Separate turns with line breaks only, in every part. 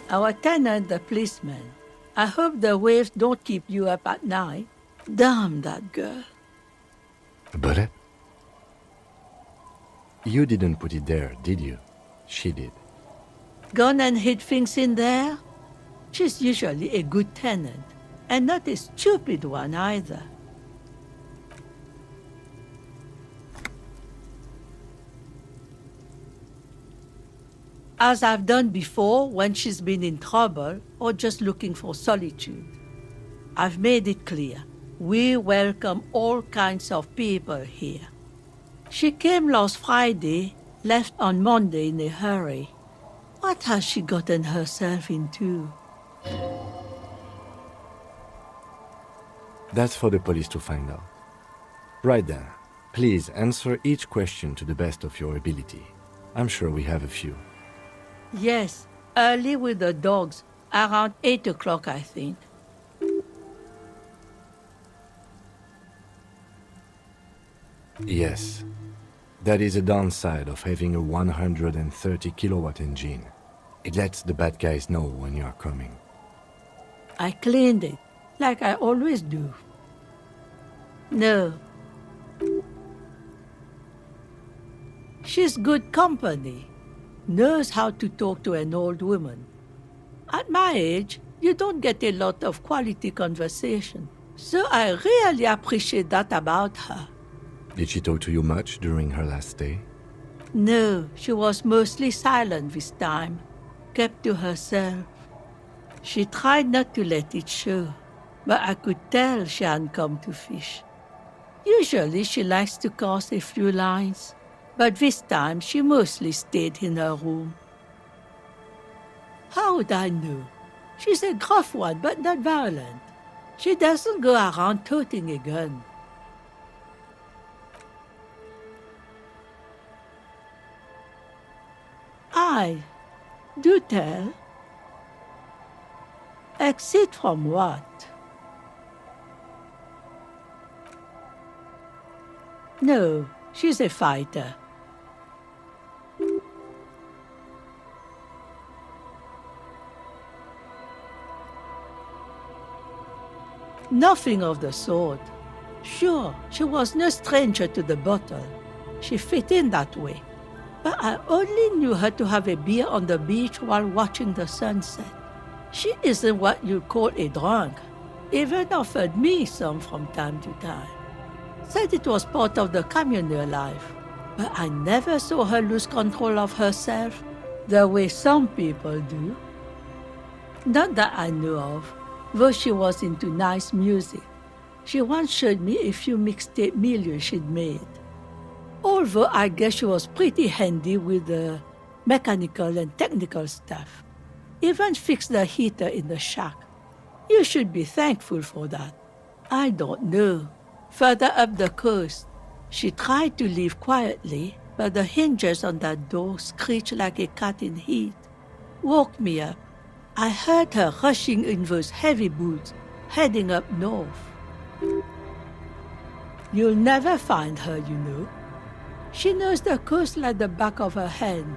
Our tenant, the policeman. I hope the waves don't keep you up at night. Damn that girl.
But you didn't put it there, did you? She did.
Gone and hid things in there? She's usually a good tenant, and not a stupid one either. As I've done before when she's been in trouble or just looking for solitude. I've made it clear, we welcome all kinds of people here. She came last Friday, left on Monday in a hurry. What has she gotten herself into?
That's for the police to find out. Right then, please answer each question to the best of your ability. I'm sure we have a few.
Yes, early with the dogs, around 8 o'clock, I think.
Yes. That is a downside of having a 130 kilowatt engine. It lets the bad guys know when you are coming.
I cleaned it, like I always do. No. She's good company. Knows how to talk to an old woman. At my age, you don't get a lot of quality conversation. So I really appreciate that about her.
Did she talk to you much during her last stay?
No, she was mostly silent this time. Kept to herself. She tried not to let it show, but I could tell she hadn't come to fish. Usually she likes to cast a few lines, but this time she mostly stayed in her room. How would I know? She's a gruff one, but not violent. She doesn't go around toting a gun. Do tell. Exit from what? No, she's a fighter. Nothing of the sort. Sure, she was no stranger to the bottle. She fit in that way. But I only knew her to have a beer on the beach while watching the sunset. She isn't what you'd call a drunk. Even offered me some from time to time. Said it was part of the communal life. But I never saw her lose control of herself the way some people do. Not that I know of, though she was into nice music. She once showed me a few mixtape milieux she'd made. Although I guess she was pretty handy with the mechanical and technical stuff. Even fixed the heater in the shack. You should be thankful for that. I don't know. Further up the coast, she tried to leave quietly, but the hinges on that door screeched like a cat in heat. Woke me up. I heard her rushing in those heavy boots, heading up north. You'll never find her, you know. She knows the coast like the back of her hand.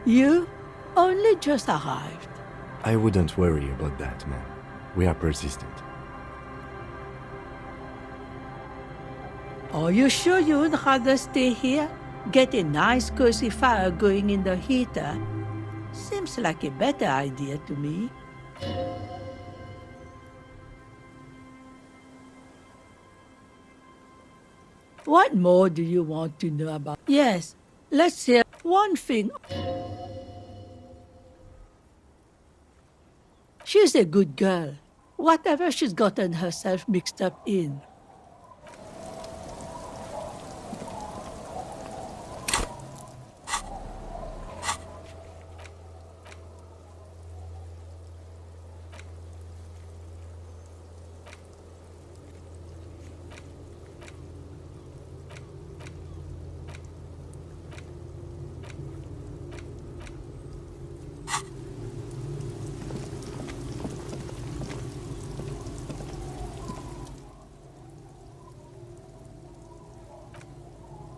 You only just arrived.
I wouldn't worry about that, man. We are persistent.
Are you sure you would rather stay here? Get a nice cozy fire going in the heater? Seems like a better idea to me. What more do you want to know about? Yes, let's hear one thing. She's a good girl. Whatever she's gotten herself mixed up in.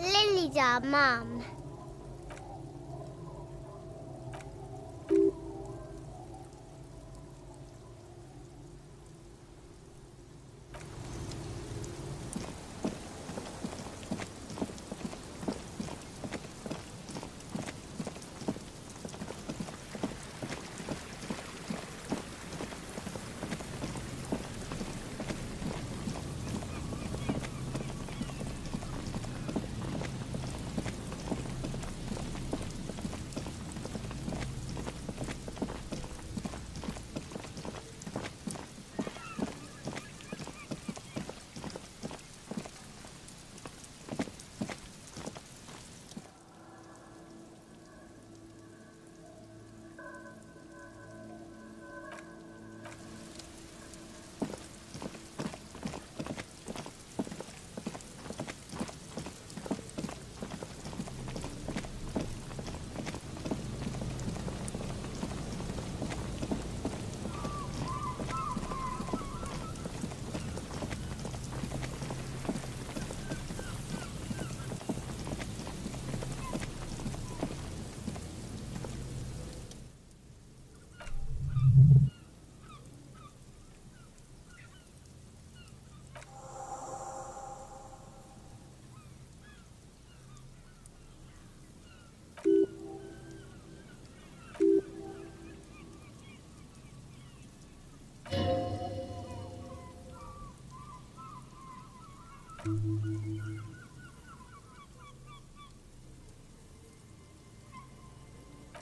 Lily's our mum.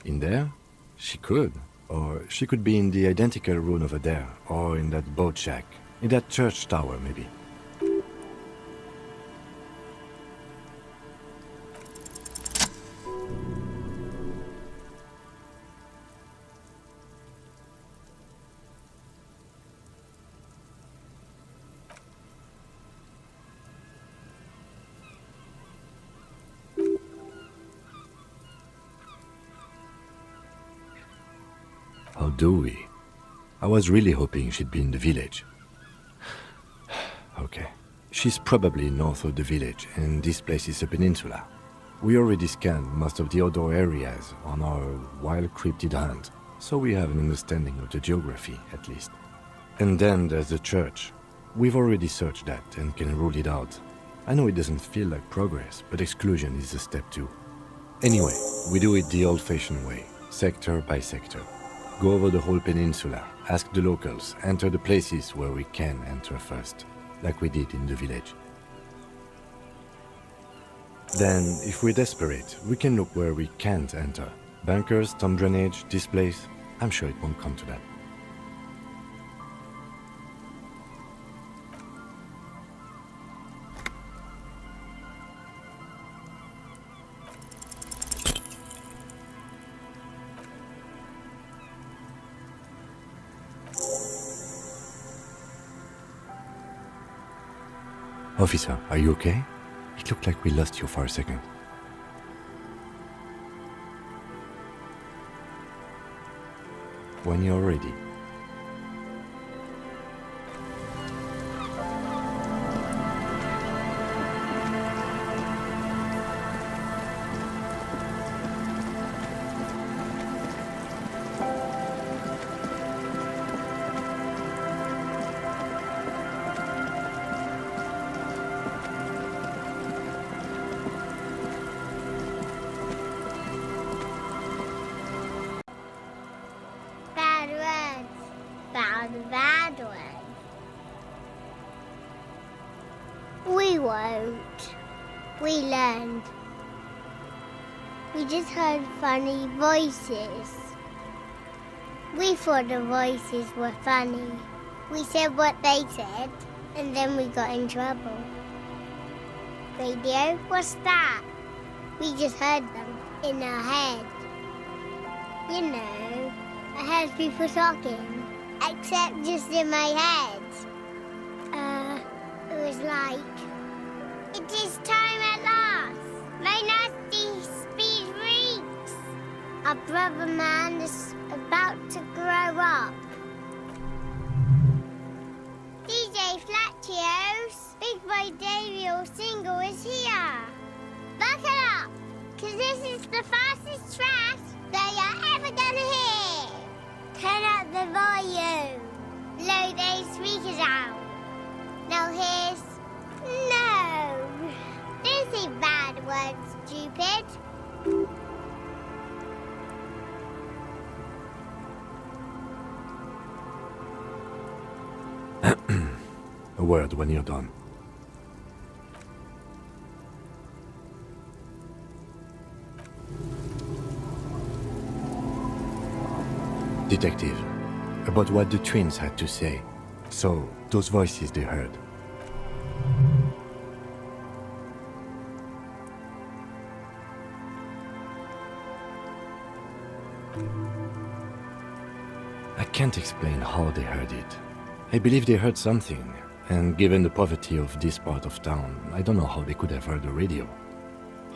In there? She could. Or she could be in the identical room over there, or in that boat shack. In that church tower, maybe. How do we? I was really hoping she'd be in the village. Okay. She's probably north of the village, and this place is a peninsula. We already scanned most of the outdoor areas on our wild cryptid hunt, so we have an understanding of the geography, at least. And then there's the church. We've already searched that and can rule it out. I know it doesn't feel like progress, but exclusion is a step too. Anyway, we do it the old-fashioned way, sector by sector. Go over the whole peninsula, ask the locals, enter the places where we can enter first, like we did in the village. Then, if we're desperate, we can look where we can't enter. Bunkers, storm drainage, this place. I'm sure it won't come to that. Officer, are you okay? It looked like we lost you for a second. When you're ready.
Bad one. We won't. We learned. We just heard funny voices. We thought the voices were funny. We said what they said, and then we got in trouble. Radio? What's that? We just heard them in our head. You know, I heard people talking. Except just in my head. It was like, it is time at last. My nasty speed reeks. Our brother man is about to grow up. DJ Flatio's Big Boy Daniel single is here. Buckle up, cause this is the fastest track that you're ever gonna hear. Turn up the volume. Load those speakers out. Now here's... No! Don't say bad words, stupid.
A word when you're done. Detective, about what the twins had to say. So, those voices they heard. I can't explain how they heard it. I believe they heard something, and given the poverty of this part of town, I don't know how they could have heard the radio.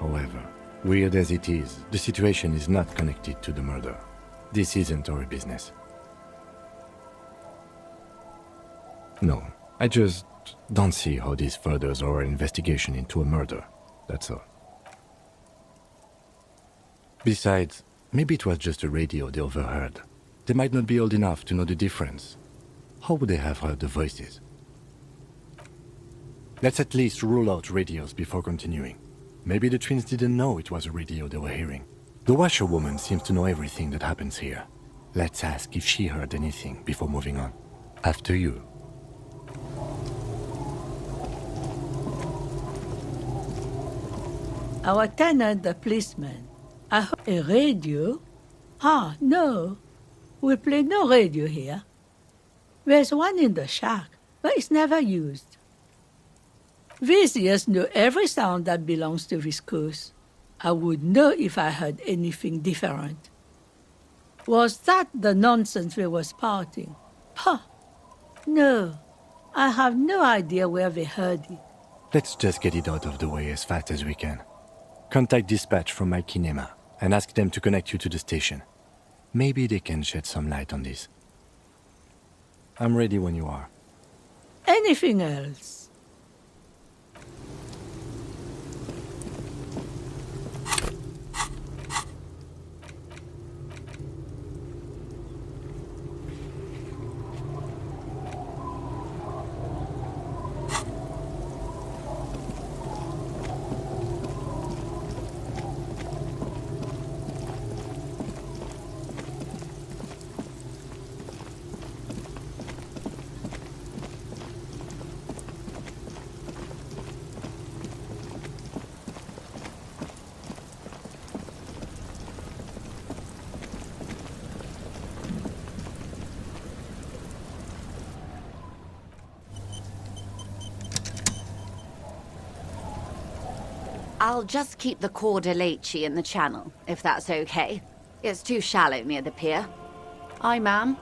However, weird as it is, the situation is not connected to the murder. This isn't our business. No, I just don't see how this furthers our investigation into a murder. That's all. Besides, maybe it was just a radio they overheard. They might not be old enough to know the difference. How would they have heard the voices? Let's at least rule out radios before continuing. Maybe the twins didn't know it was a radio they were hearing. The washerwoman seems to know everything that happens here. Let's ask if she heard anything before moving on. After you.
Our tenant, the policeman. I heard a radio? Ah, no. We play no radio here. There's one in the shack, but it's never used. Visitors know every sound that belongs to this coast. I would know if I heard anything different. Was that the nonsense we were spouting? Huh. No, I have no idea where they heard it.
Let's just get it out of the way as fast as we can. Contact dispatch from my kinema and ask them to connect you to the station. Maybe they can shed some light on this. I'm ready when you are.
Anything else?
I'll just keep the cordelacci in the channel, if that's okay. It's too shallow near the pier.
Aye, ma'am.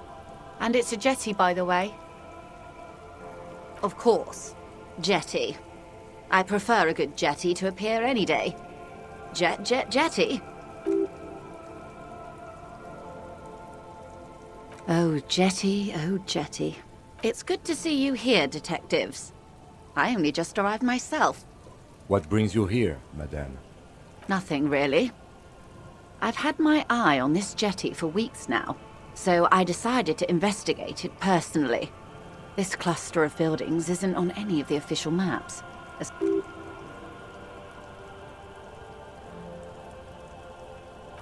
And it's a jetty, by the way.
Of course. Jetty. I prefer a good jetty to a pier any day. Jetty? Oh, jetty, oh, jetty. It's good to see you here, detectives. I only just arrived myself.
What brings you here, madame?
Nothing, really. I've had my eye on this jetty for weeks now, so I decided to investigate it personally. This cluster of buildings isn't on any of the official maps.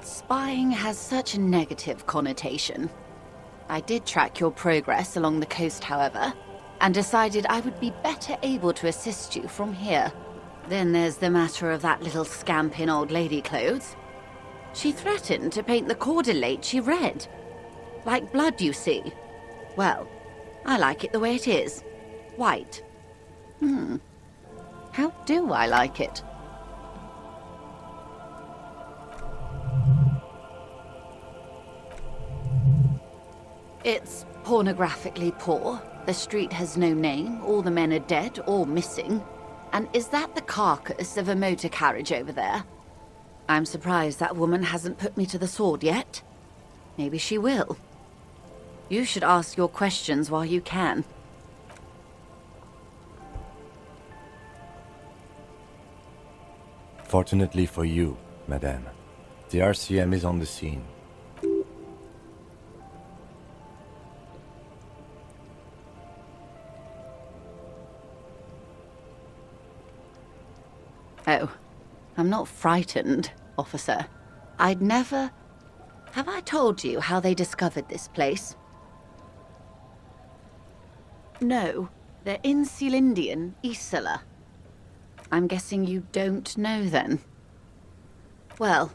Spying has such a negative connotation. I did track your progress along the coast, however, and decided I would be better able to assist you from here. Then there's the matter of that little scamp in old lady clothes. She threatened to paint the cordelacci red. Like blood, you see. Well, I like it the way it is. White. How do I like it? It's pornographically poor. The street has no name, all the men are dead or missing. And is that the carcass of a motor carriage over there? I'm surprised that woman hasn't put me to the sword yet. Maybe she will. You should ask your questions while you can.
Fortunately for you, madame, the RCM is on the scene.
Oh, I'm not frightened, officer. I'd never... Have I told you how they discovered this place? No, they're in Sealindian, Isola. I'm guessing you don't know then. Well,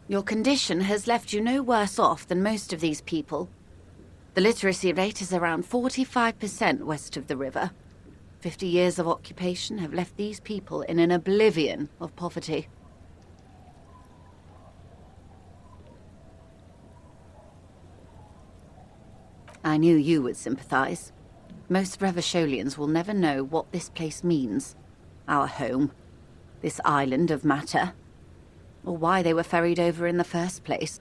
your condition has left you no worse off than most of these people. The literacy rate is around 45% west of the river. 50 years of occupation have left these people in an oblivion of poverty. I knew you would sympathize. Most Revacholians will never know what this place means. Our home. This island of matter. Or why they were ferried over in the first place.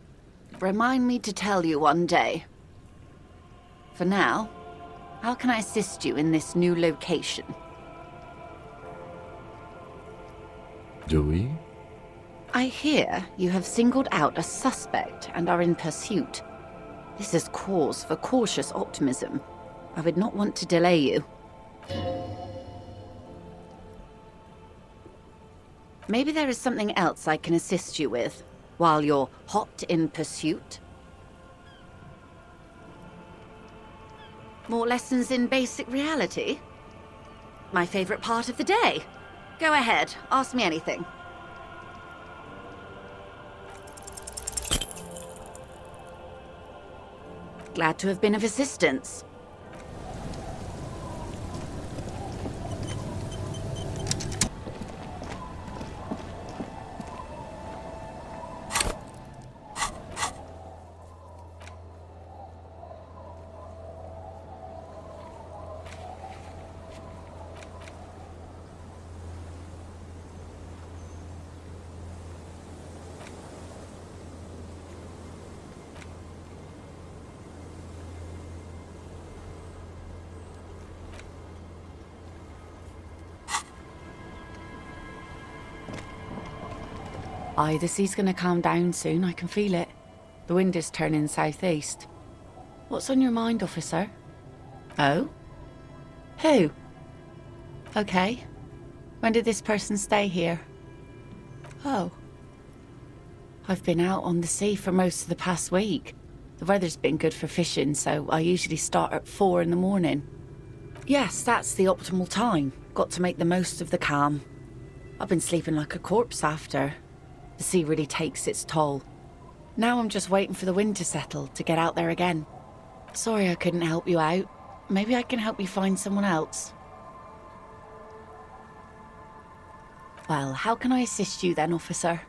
Remind me to tell you one day. For now, how can I assist you in this new location?
Do we?
I hear you have singled out a suspect and are in pursuit. This is cause for cautious optimism. I would not want to delay you. Maybe there is something else I can assist you with, while you're hot in pursuit? More lessons in basic reality? My favorite part of the day. Go ahead, ask me anything. Glad to have been of assistance. Aye, the sea's gonna calm down soon, I can feel it. The wind is turning southeast. What's on your mind, officer? Oh? Who? Okay. When did this person stay here? Oh. I've been out on the sea for most of the past week. The weather's been good for fishing, so I usually start at 4 in the morning. Yes, that's the optimal time. Got to make the most of the calm. I've been sleeping like a corpse after. The sea really takes its toll. Now I'm just waiting for the wind to settle to get out there again. Sorry I couldn't help you out. Maybe I can help you find someone else. Well, how can I assist you then, officer?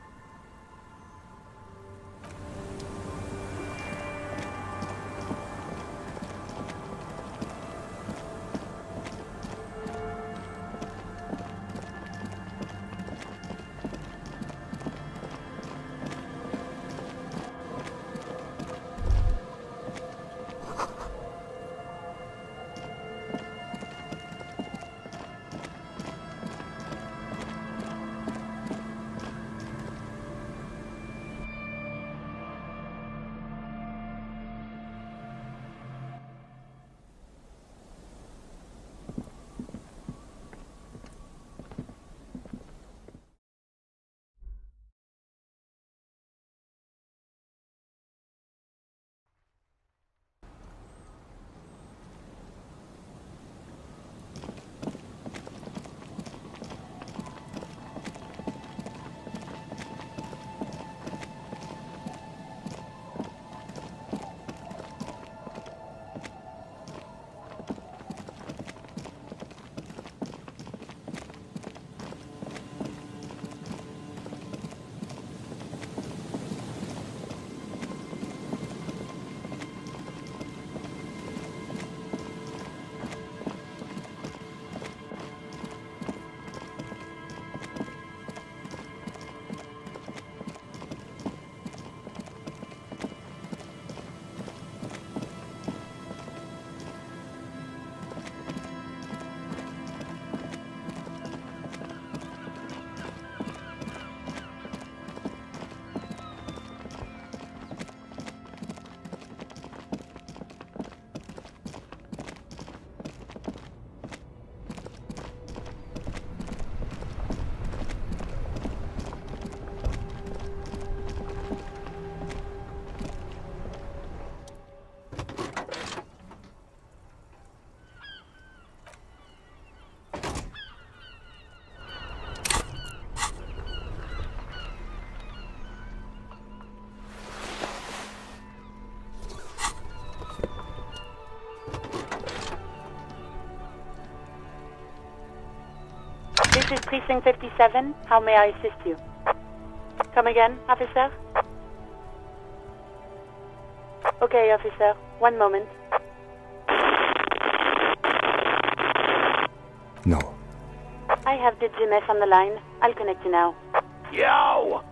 This is Precinct 57. How may I assist you? Come again, officer? Okay, officer. One moment.
No.
I have the GMS on the line. I'll connect you now.
Yo!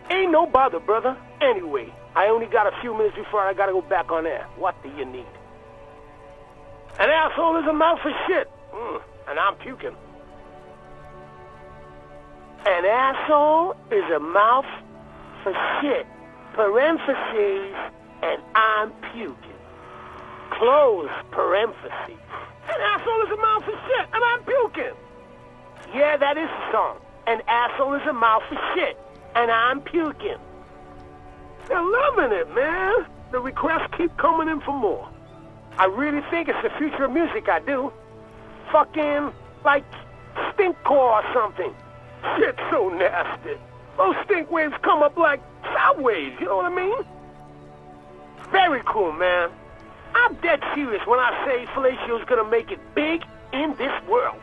Ain't no bother, brother. Anyway, I only got a few minutes before I gotta go back on air. What do you need? An asshole is a mouth for shit. And I'm puking. An asshole is a mouth for shit. Parentheses, and I'm puking. Close parentheses. An asshole is a mouth for shit, and I'm puking. Yeah, that is the song. An asshole is a mouth for shit, and I'm puking. They're loving it, man. The requests keep coming in for more. I really think it's the future of music, I do. Fucking, like, stinkcore or something. Shit's so nasty. Those stink waves come up like sound waves, you know what I mean? Very cool, man. I'm dead serious when I say Fellatio's gonna make it big in this world.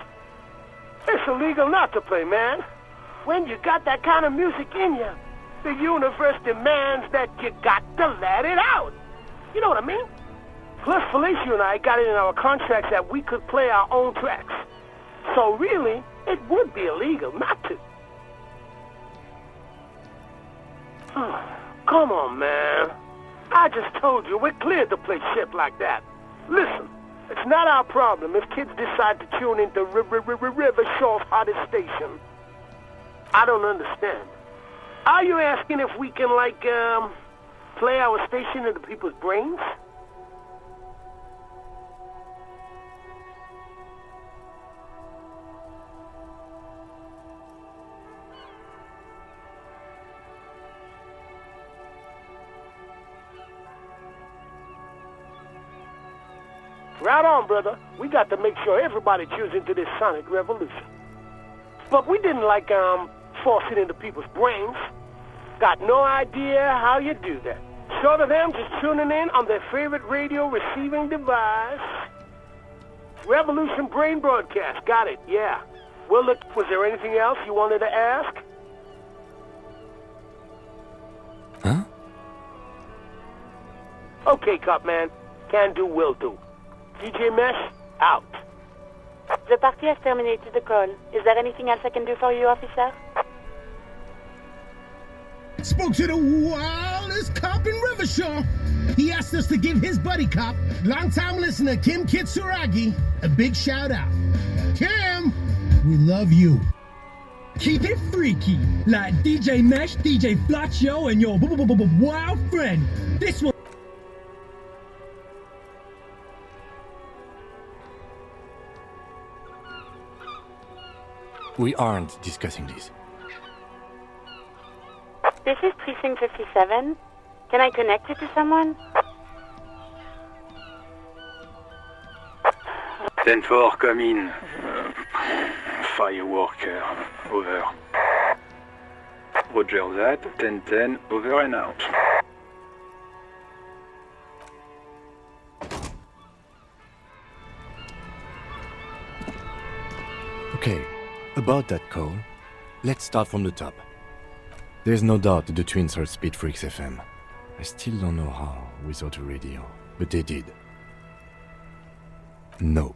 It's illegal not to play, man. When you got that kind of music in you, the universe demands that you got to let it out. You know what I mean? Plus, Felicio and I got it in our contracts that we could play our own tracks. So really, it would be illegal not to. Oh, come on, man. I just told you we're cleared to play shit like that. Listen, it's not our problem if kids decide to tune into River Shaw's hottest station. I don't understand. Are you asking if we can, like, play our station into people's brains? Right on, brother. We got to make sure everybody tunes into this sonic revolution. But we didn't, like, force it into people's brains. Got no idea how you do that. Short of them just tuning in on their favorite radio receiving device. Revolution Brain Broadcast. Got it, yeah. Well, look, was there anything else you wanted to ask?
Huh?
Okay, cop man. Can do, will do. DJ Mesh, out.
The party has terminated the call. Is there anything else I can do for you, officer?
Spoke to the wildest cop in Rivershaw. He asked us to give his buddy cop, longtime listener Kim Kitsuragi, a big shout out. Kim, we love you.
Keep it freaky, like DJ Mesh, DJ Flatio, and your wild friend. This one.
We aren't discussing this.
This is Precinct 57. Can I connect you to someone?
10-4, come in. Fireworker, over. Roger that, 10-10, over and out.
Okay, about that call, let's start from the top. There's no doubt the twins heard Speed Freaks FM. I still don't know how without a radio, but they did. Nope.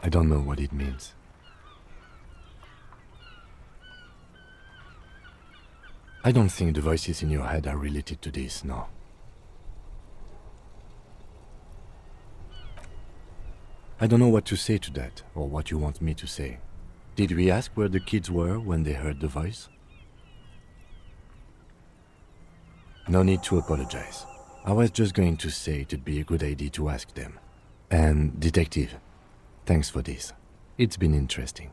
I don't know what it means. I don't think the voices in your head are related to this, no. I don't know what to say to that, or what you want me to say. Did we ask where the kids were when they heard the voice? No need to apologize. I was just going to say it'd be a good idea to ask them. And, Detective, thanks for this. It's been interesting.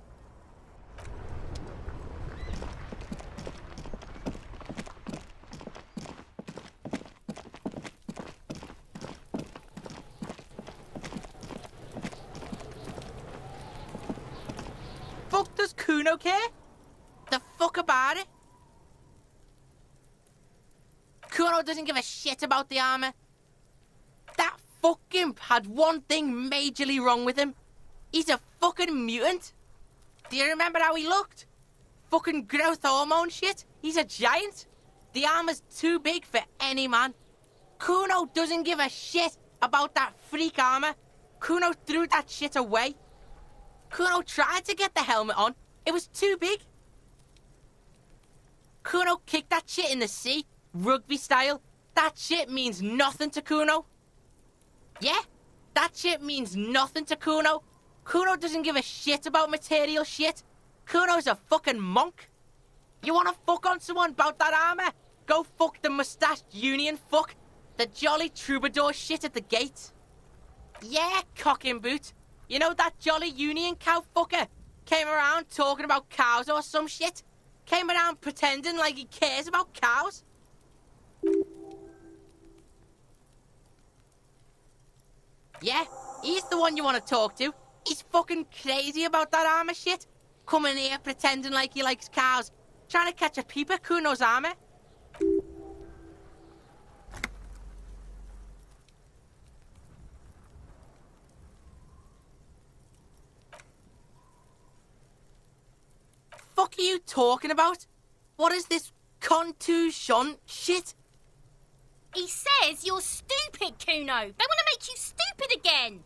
Fuck does Kuno care? The fuck about it? Kuno doesn't give a shit about the armor. That fucking had one thing majorly wrong with him. He's a fucking mutant. Do you remember how he looked? Fucking growth hormone shit. He's a giant. The armor's too big for any man. Kuno doesn't give a shit about that freak armor. Kuno threw that shit away. Kuno tried to get the helmet on. It was too big. Kuno kicked that shit in the sea, rugby style. That shit means nothing to Kuno. Yeah, that shit means nothing to Kuno. Kuno doesn't give a shit about material shit. Kuno's a fucking monk. You wanna fuck on someone about that armor? Go fuck the mustached union fuck. The jolly troubadour shit at the gate. Yeah, cock and boot. You know that jolly union cow fucker? Came around talking about cows or some shit? Came around pretending like he cares about cows? Yeah, he's the one you want to talk to. He's fucking crazy about that armor shit. Coming here pretending like he likes cows. Trying to catch a peep at Kuno's armor. Fuck are you talking about? What is this contusion shit?
He says you're stupid, Kuno. They want to make you stupid again.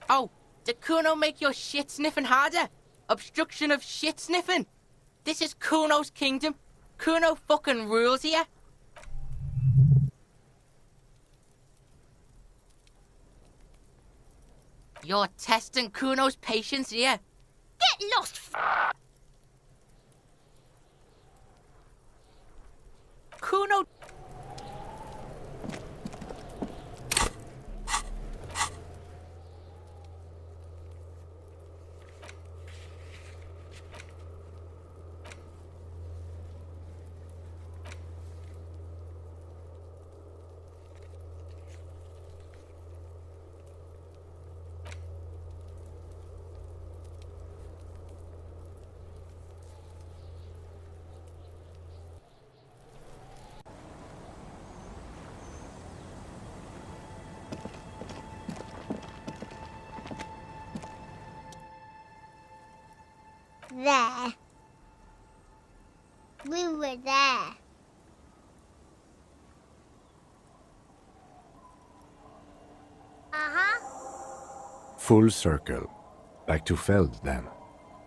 Oh, did Kuno make your shit sniffing harder? Obstruction of shit sniffing? This is Kuno's kingdom. Kuno fucking rules here. You're testing Kuno's patience here.
Get lost,
Kuno...
There. We were there. Uh-huh.
Full circle. Back to Feld, then.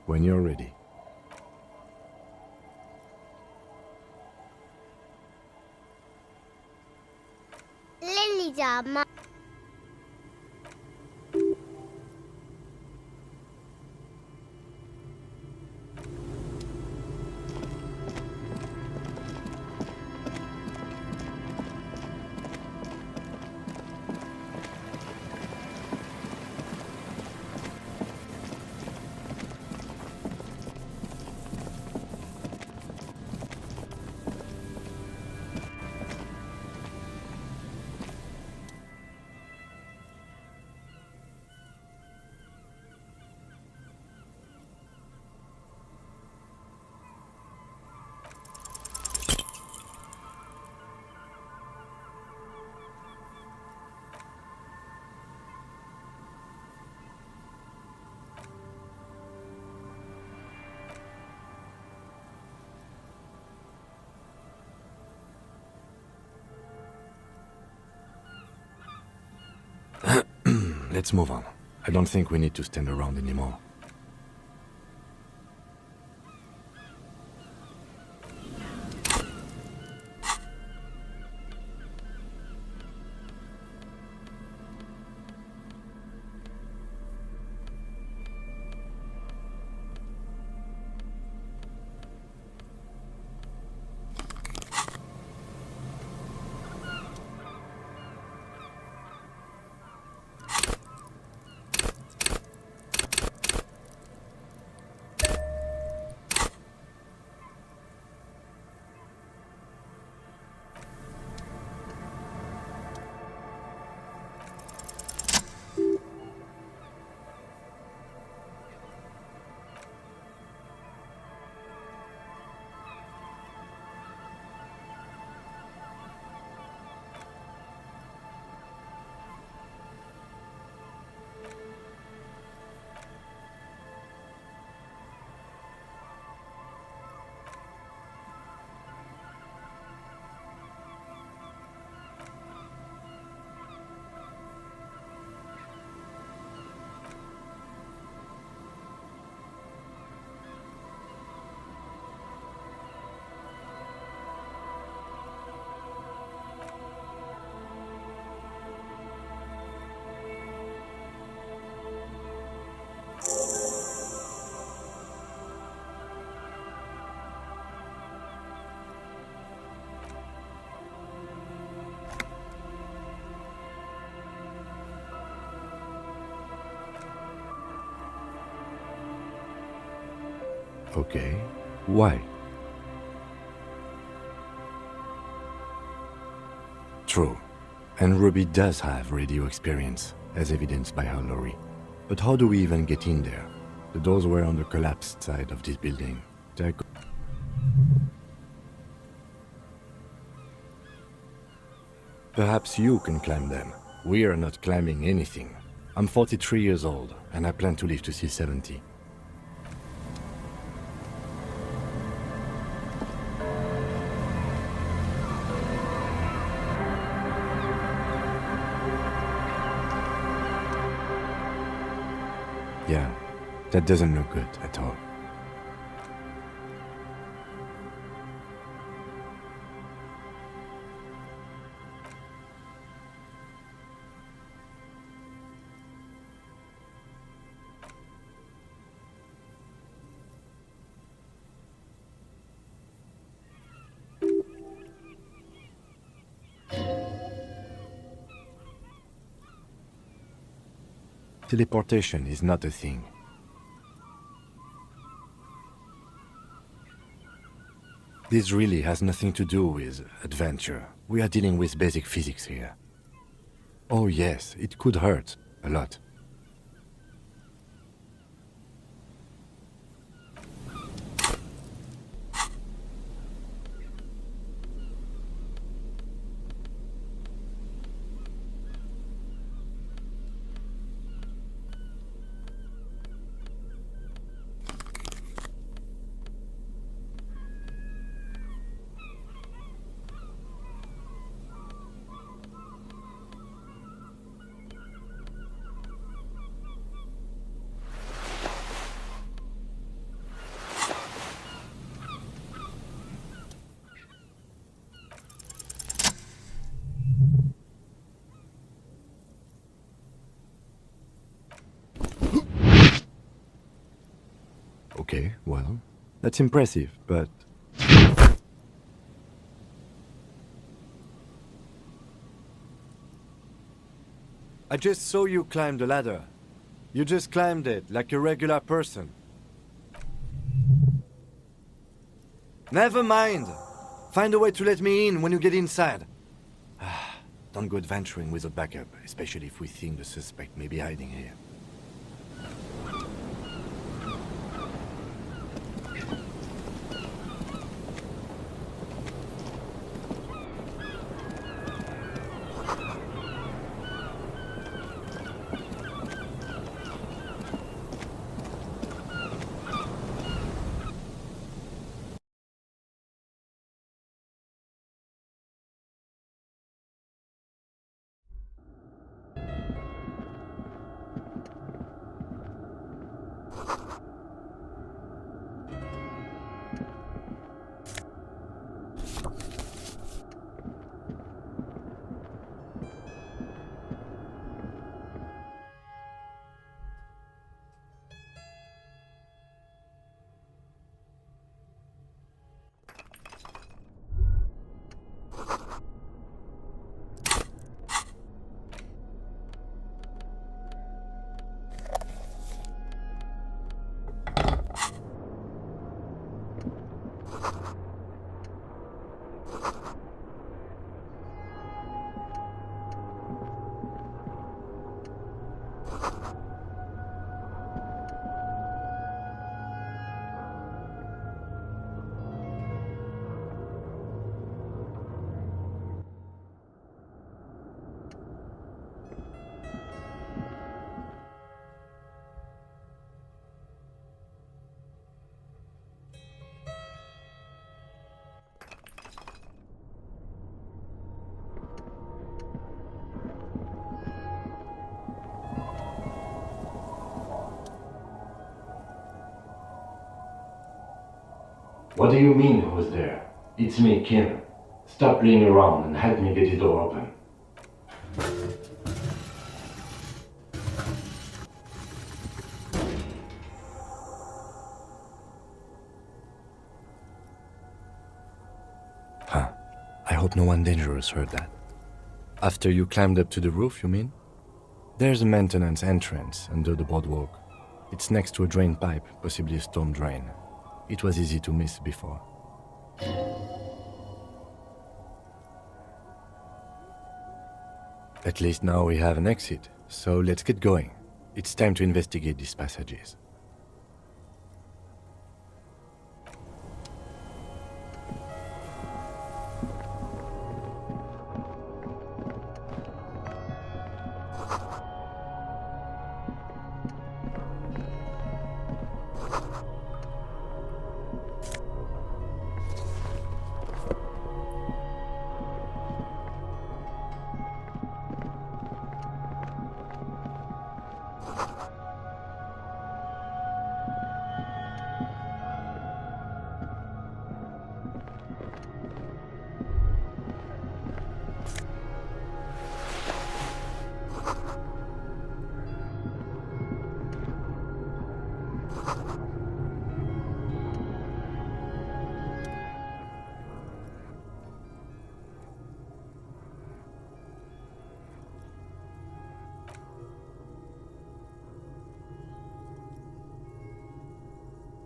When you're ready.
Lilies are mine.
Let's move on. I don't think we need to stand around anymore. Okay. Why? True. And Ruby does have radio experience, as evidenced by her lorry. But how do we even get in there? The doors were on the collapsed side of this building. Perhaps you can climb them. We are not climbing anything. I'm 43 years old, and I plan to live to see 70. Yeah, that doesn't look good at all. Teleportation is not a thing. This really has nothing to do with adventure. We are dealing with basic physics here. Oh yes, it could hurt a lot. Okay, well, that's impressive, but... I just saw you climb the ladder. You just climbed it like a regular person. Never mind. Find a way to let me in when you get inside. Don't go adventuring with a backup, especially if we think the suspect may be hiding here.
What do you mean, who's there? It's me, Kim. Stop playing around and help me get the door open.
Huh. I hope no one dangerous heard that. After you climbed up to the roof, you mean? There's a maintenance entrance under the boardwalk. It's next to a drain pipe, possibly a storm drain. It was easy to miss before. At least now we have an exit, so let's get going. It's time to investigate these passages.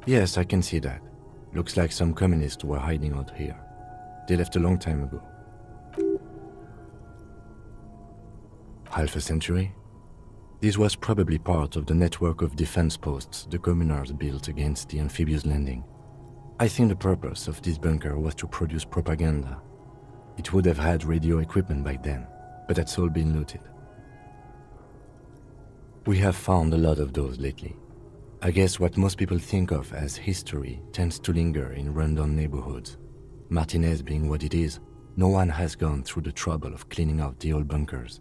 Yes, I can see that. Looks like some communists were hiding out here. They left a long time ago. Half a century? This was probably part of the network of defense posts the communards built against the amphibious landing. I think the purpose of this bunker was to produce propaganda. It would have had radio equipment back then, but that's all been looted. We have found a lot of those lately. I guess what most people think of as history tends to linger in rundown neighborhoods. Martinez being what it is, no one has gone through the trouble of cleaning out the old bunkers.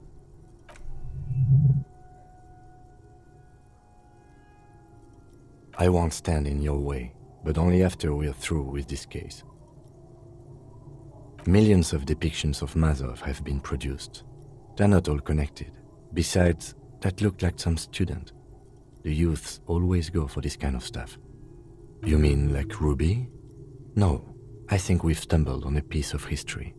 I won't stand in your way, but only after we're through with this case. Millions of depictions of Mazov have been produced. They're not all connected. Besides, that looked like some student. The youths always go for this kind of stuff. You mean like Ruby? No, I think we've stumbled on a piece of history.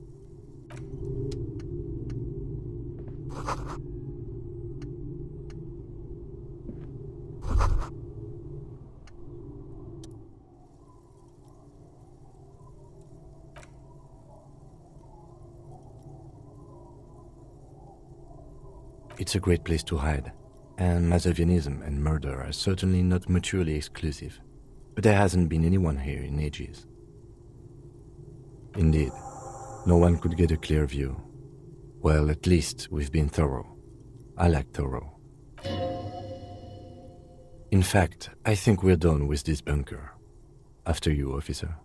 It's a great place to hide, and Mazovianism and murder are certainly not mutually exclusive, but there hasn't been anyone here in ages. Indeed, no one could get a clear view. Well, at least we've been thorough. I like thorough. In fact, I think we're done with this bunker. After you, officer.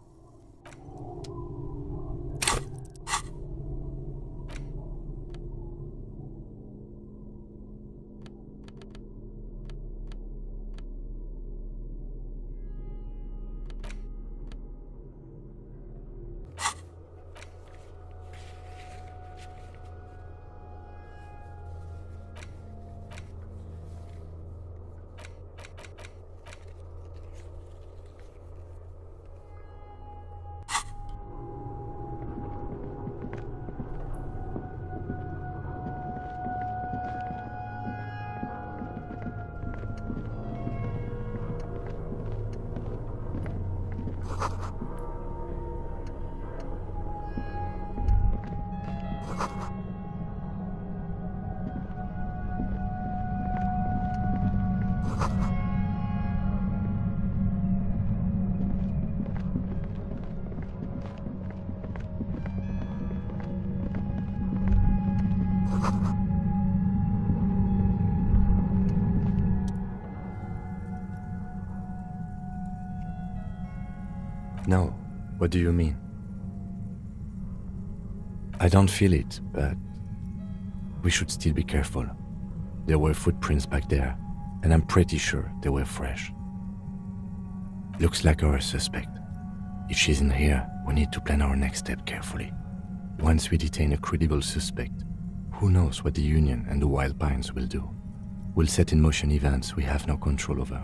No, what do you mean? I don't feel it, but we should still be careful. There were footprints back there, and I'm pretty sure they were fresh. Looks like our suspect. If she's in here, we need to plan our next step carefully. Once we detain a credible suspect, who knows what the Union and the Wild Pines will do? We'll set in motion events we have no control over.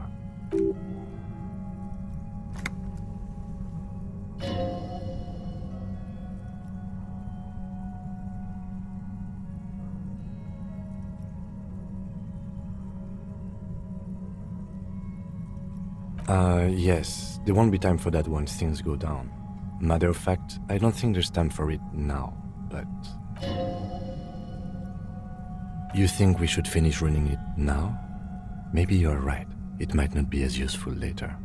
Yes, there won't be time for that once things go down. Matter of fact, I don't think there's time for it now, but... You think we should finish running it now? Maybe you're right. It might not be as useful later.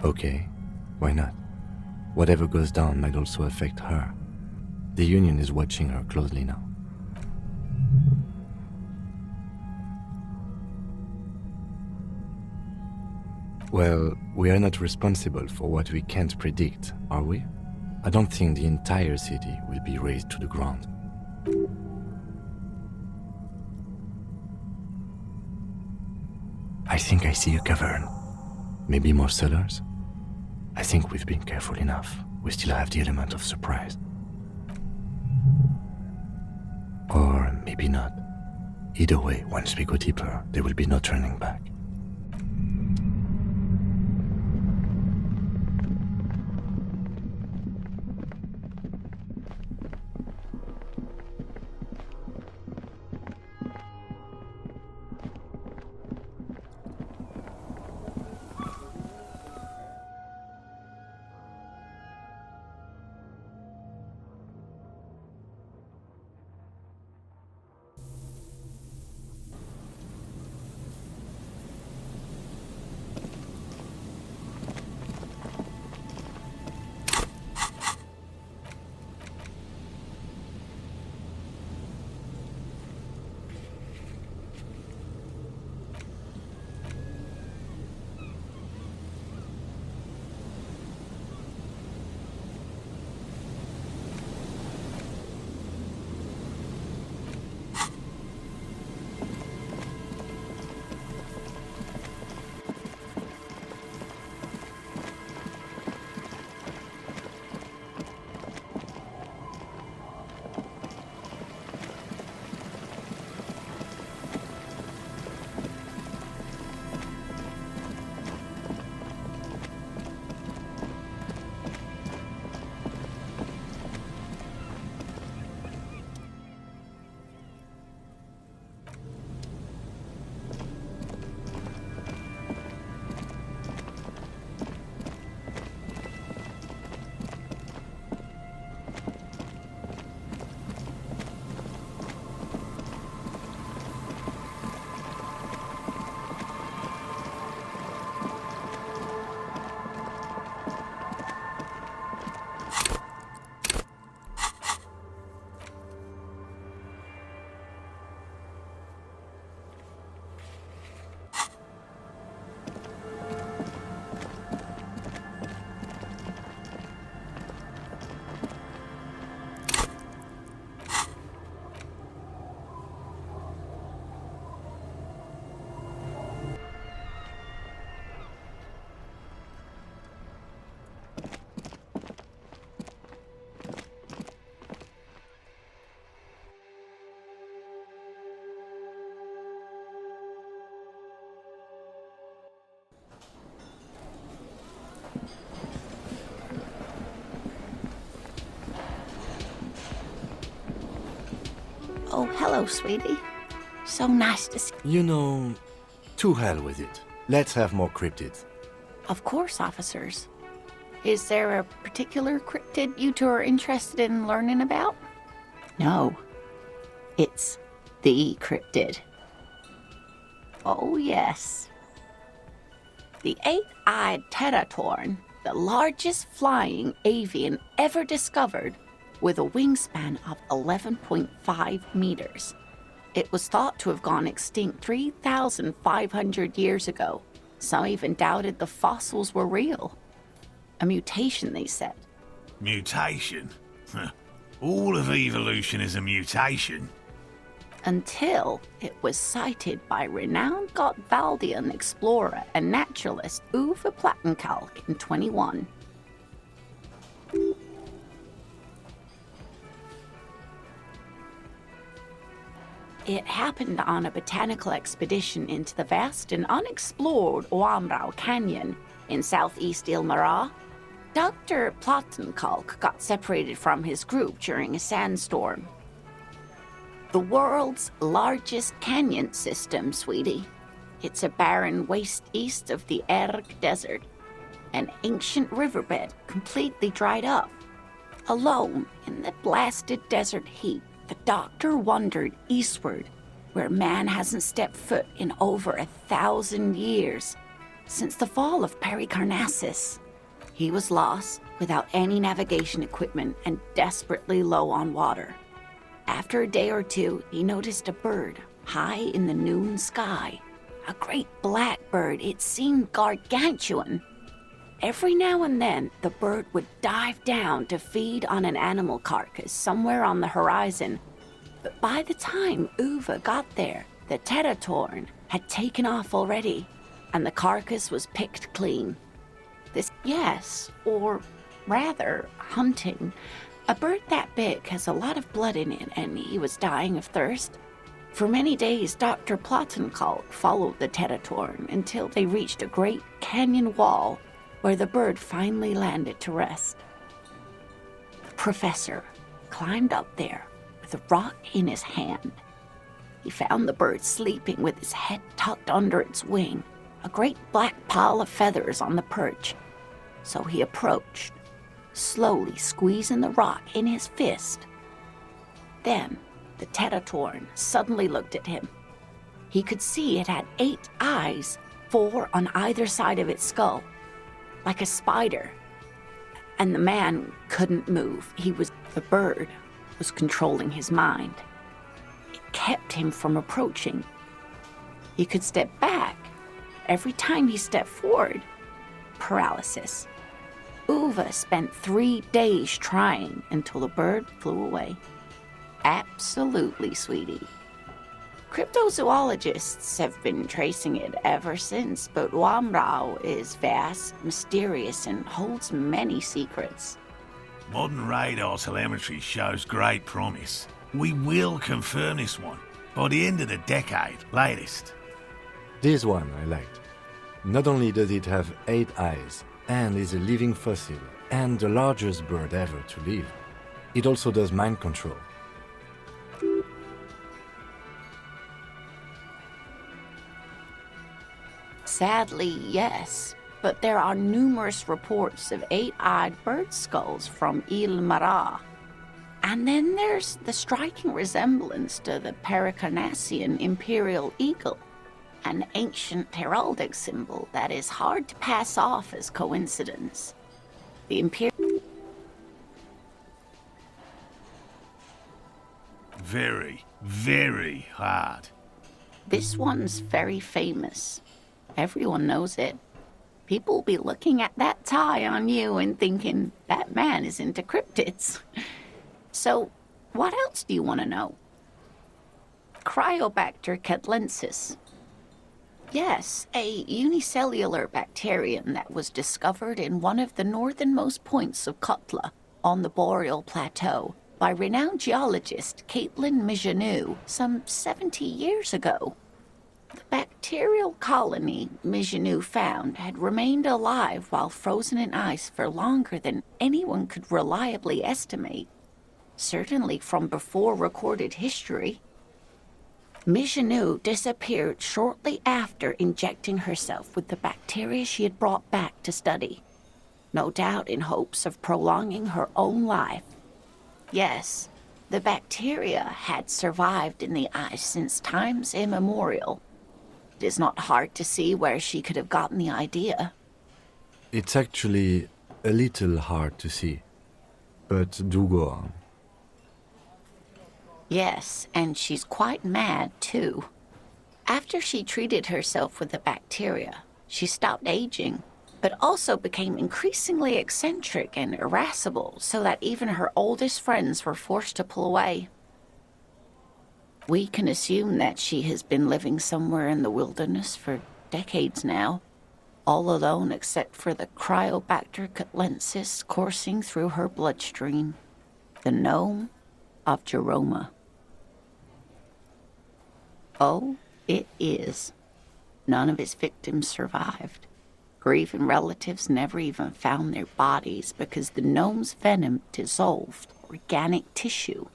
Okay, why not? Whatever goes down might also affect her. The Union is watching her closely now. Well, we are not responsible for what we can't predict, are we? I don't think the entire city will be razed to the ground. I think I see a cavern. Maybe more cellars? I think we've been careful enough. We still have the element of surprise. Or maybe not. Either way, once we go deeper, there will be no turning back.
Oh, hello, sweetie. So nice to see you.
You know, to hell with it. Let's have more cryptids.
Of course, officers. Is there a particular cryptid you two are interested in learning about? No. It's the cryptid. Oh, yes. The eight-eyed teratorn, the largest flying avian ever discovered, with a wingspan of 11.5 meters. It was thought to have gone extinct 3,500 years ago. Some even doubted the fossils were real. A mutation, they said.
Mutation? All of evolution is a mutation.
Until it was cited by renowned Gotvaldian explorer and naturalist Uwe Plattenkalk in 21. It happened on a botanical expedition into the vast and unexplored Oamrau Canyon in southeast Ilmara. Dr. Plattenkalk got separated from his group during a sandstorm. The world's largest canyon system, sweetie.
It's a barren waste east of the Erg Desert, an ancient riverbed completely dried up. Alone in the blasted desert heat, the doctor wandered eastward, where man hasn't stepped foot in over 1,000 years, since the fall of Pericarnassus. He was lost, without any navigation equipment, and desperately low on water. After a day or two, he noticed a bird high in the noon sky. A great black bird. It seemed gargantuan. Every now and then, the bird would dive down to feed on an animal carcass somewhere on the horizon. But by the time Uva got there, the Teratorn had taken off already, and the carcass was picked clean. Or rather, hunting. A bird that big has a lot of blood in it, and he was dying of thirst. For many days, Dr. Plottenkalk followed the Teratorn until they reached a great canyon wall where the bird finally landed to rest. The professor climbed up there with a rock in his hand. He found the bird sleeping with his head tucked under its wing, a great black pile of feathers on the perch. So he approached, slowly squeezing the rock in his fist. Then the Teratorn suddenly looked at him. He could see it had 8 eyes, 4 on either side of its skull, like a spider. And the man couldn't move. The bird was controlling his mind. It kept him from approaching. He could step back. Every time he stepped forward, paralysis. Uva spent 3 days trying until the bird flew away. Absolutely, sweetie. Cryptozoologists have been tracing it ever since, but Wamrao is vast, mysterious, and holds many secrets.
Modern radar telemetry shows great promise. We will confirm this one by the end of the decade, latest.
This one I liked. Not only does it have 8 eyes, and is a living fossil, and the largest bird ever to live, it also does mind control.
Sadly, yes, but there are numerous reports of 8-eyed bird skulls from Il Mara. And then there's the striking resemblance to the Pericarnassian imperial eagle, an ancient heraldic symbol that is hard to pass off as coincidence. The imperial...
Very, very hard.
This one's very famous. Everyone knows it. People will be looking at that tie on you and thinking, that man is into cryptids. So, what else do you want to know? Cryobacter catlensis. Yes, a unicellular bacterium that was discovered in one of the northernmost points of Kotla on the Boreal Plateau by renowned geologist Caitlin Mijanou some 70 years ago. The bacterial colony Mijanou found had remained alive while frozen in ice for longer than anyone could reliably estimate, certainly from before recorded history. Mijanou disappeared shortly after injecting herself with the bacteria she had brought back to study, no doubt in hopes of prolonging her own life. Yes, the bacteria had survived in the ice since times immemorial. It is not hard to see where she could have gotten the idea.
It's actually a little hard to see, but do go on.
Yes, and she's quite mad, too. After she treated herself with the bacteria, she stopped aging, but also became increasingly eccentric and irascible, so that even her oldest friends were forced to pull away. We can assume that she has been living somewhere in the wilderness for decades now, all alone except for the Cryobacter catlensis coursing through her bloodstream, the gnome of Jeroma. Oh, it is. None of his victims survived. Grieving relatives never even found their bodies because the gnome's venom dissolved organic tissue.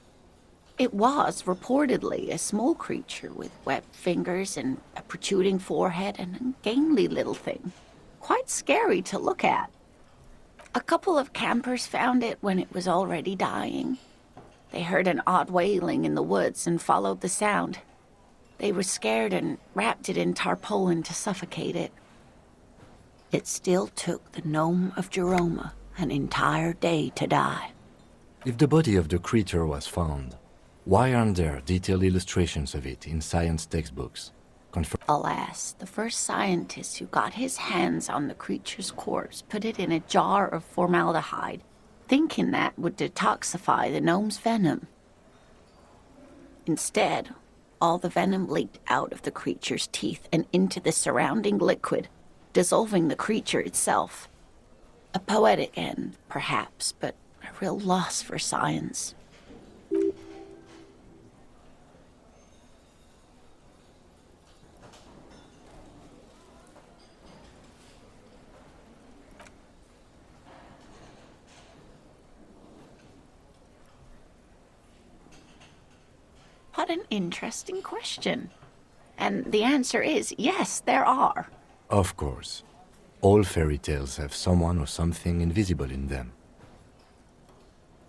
It was reportedly a small creature with webbed fingers and a protruding forehead and an ungainly little thing. Quite scary to look at. A couple of campers found it when it was already dying. They heard an odd wailing in the woods and followed the sound. They were scared and wrapped it in tarpaulin to suffocate it. It still took the gnome of Jeroma an entire day to die.
If the body of the creature was found, why aren't there detailed illustrations of it in science textbooks?
Alas, the first scientist who got his hands on the creature's corpse put it in a jar of formaldehyde, thinking that would detoxify the gnome's venom. Instead, all the venom leaked out of the creature's teeth and into the surrounding liquid, dissolving the creature itself. A poetic end, perhaps, but a real loss for science. What an interesting question. And the answer is yes, there are.
Of course. All fairy tales have someone or something invisible in them.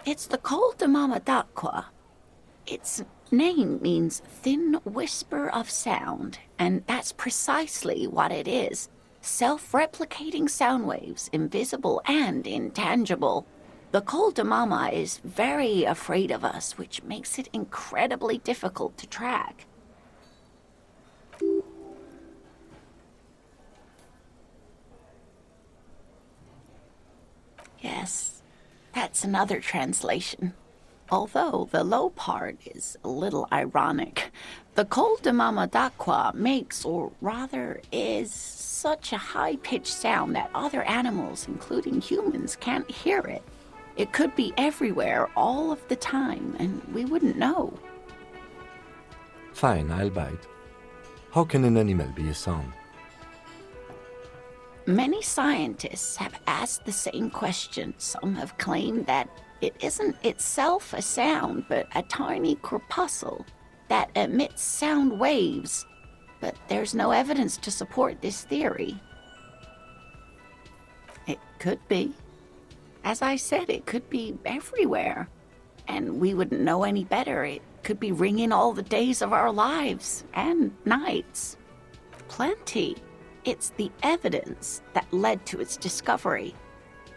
It's the Col de Mama d'Aqua. Its name means thin whisper of sound, and that's precisely what it is. Self-replicating sound waves, invisible and intangible. The Col de Mama is very afraid of us, which makes it incredibly difficult to track. Yes, that's another translation. Although the low part is a little ironic. The Col de Mama d'Aqua makes, or rather is, such a high-pitched sound that other animals, including humans, can't hear it. It could be everywhere all of the time, and we wouldn't know.
Fine, I'll bite. How can an animal be a sound?
Many scientists have asked the same question. Some have claimed that it isn't itself a sound, but a tiny corpuscle that emits sound waves. But there's no evidence to support this theory. It could be. As I said, it could be everywhere. And we wouldn't know any better. It could be ringing all the days of our lives and nights. Plenty. It's the evidence that led to its discovery.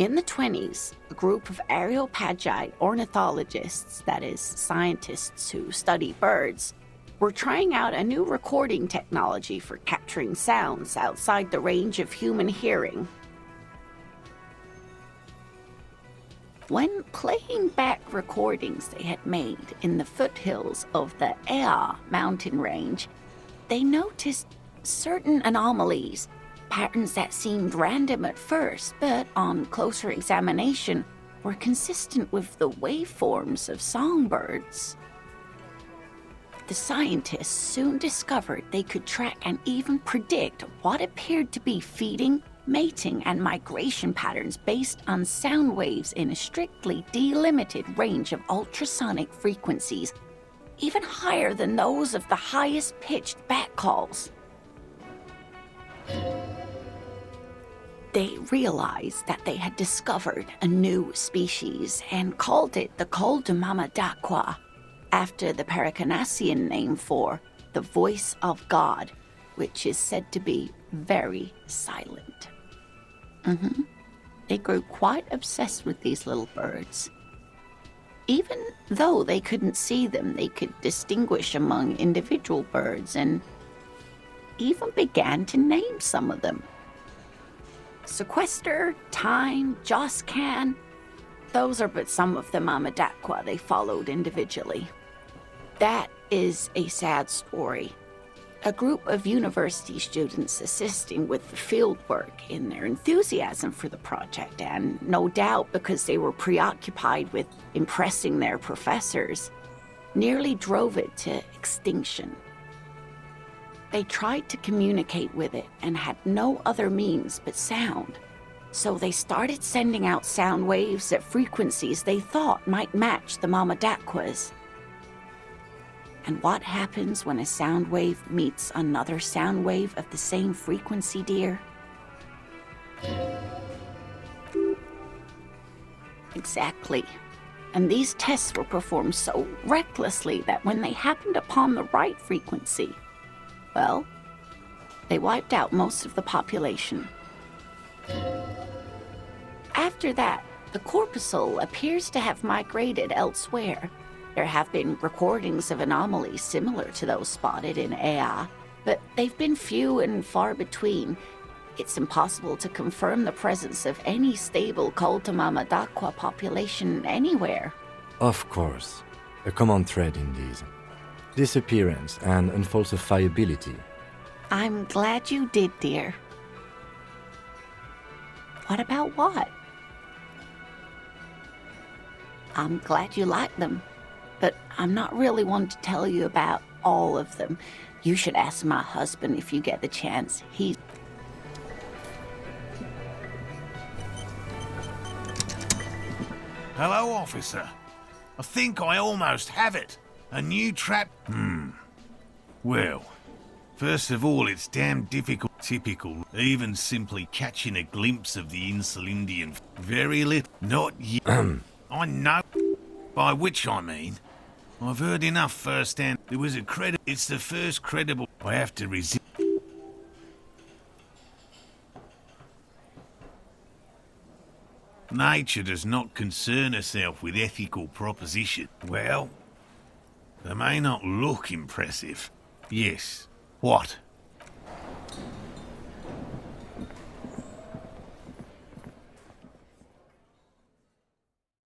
In the 1920s, a group of Areopagite ornithologists, that is, scientists who study birds, were trying out a new recording technology for capturing sounds outside the range of human hearing. When playing back recordings they had made in the foothills of the Ea mountain range, they noticed certain anomalies, patterns that seemed random at first, but on closer examination were consistent with the waveforms of songbirds. The scientists soon discovered they could track and even predict what appeared to be feeding, mating, and migration patterns based on sound waves in a strictly delimited range of ultrasonic frequencies, even higher than those of the highest-pitched bat calls. They realized that they had discovered a new species and called it the Col de Mama d'Aqua, after the Paracanassian name for the voice of God, which is said to be very silent. They grew quite obsessed with these little birds. Even though they couldn't see them, they could distinguish among individual birds and even began to name some of them. Sequester, Time, Joscan, those are but some of the Mama d'Aqua they followed individually. That is a sad story. A group of university students assisting with the field work in their enthusiasm for the project, and no doubt because they were preoccupied with impressing their professors, nearly drove it to extinction. They tried to communicate with it and had no other means but sound. So they started sending out sound waves at frequencies they thought might match the Mama d'Aqua's. And what happens when a sound wave meets another sound wave of the same frequency, dear? Exactly. And these tests were performed so recklessly that when they happened upon the right frequency, well, they wiped out most of the population. After that, the corpuscle appears to have migrated elsewhere. There have been recordings of anomalies similar to those spotted in Ea, but they've been few and far between. It's impossible to confirm the presence of any stable Koltamama Dakwa population anywhere.
Of course. A common thread in these. Disappearance and unfalsifiability.
I'm glad you did, dear. What about what? I'm glad you like them, but I'm not really one to tell you about all of them. You should ask my husband if you get the chance. He's...
Hello, officer. I think I almost have it. A new trap... Well, first of all, it's damn difficult. Typical. Even simply catching a glimpse of the Insulindian. Very little. Not yet. I know. By which I mean, I've heard enough firsthand. There was a credible... It's the first credible... I have to resist. Nature does not concern herself with ethical proposition. Well, they may not look impressive. Yes. What?